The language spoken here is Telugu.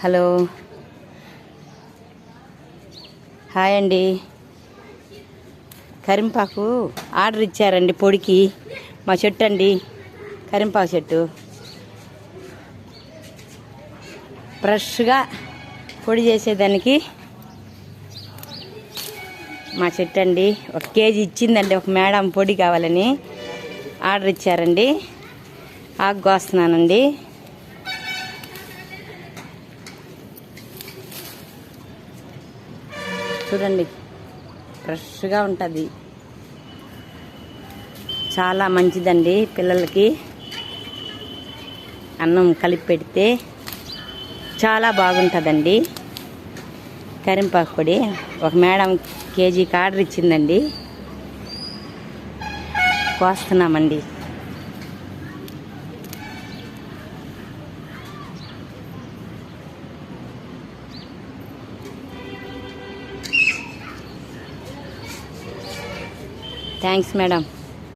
హలో, హాయ్ అండి. కరింపాకు ఆర్డర్ ఇచ్చారండి పొడికి. మా చెట్టు అండి, కరింపాకు చెట్టు. ఫ్రెష్గా పొడి చేసేదానికి మా చెట్టు అండి. 1 కేజీ ఇచ్చిందండి ఒక మేడం, పొడి కావాలని ఆర్డర్ ఇచ్చారండి. ఆకు కోస్తున్నానండి. చూడండి, ఫ్రెష్గా ఉంటుంది. చాలా మంచిదండి. పిల్లలకి అన్నం కలిపి పెడితే చాలా బాగుంటుందండి. కరింపాకు పొడి ఒక మేడం కేజీకి ఆర్డర్ ఇచ్చిందండి. కోస్తున్నామండి. Thanks madam.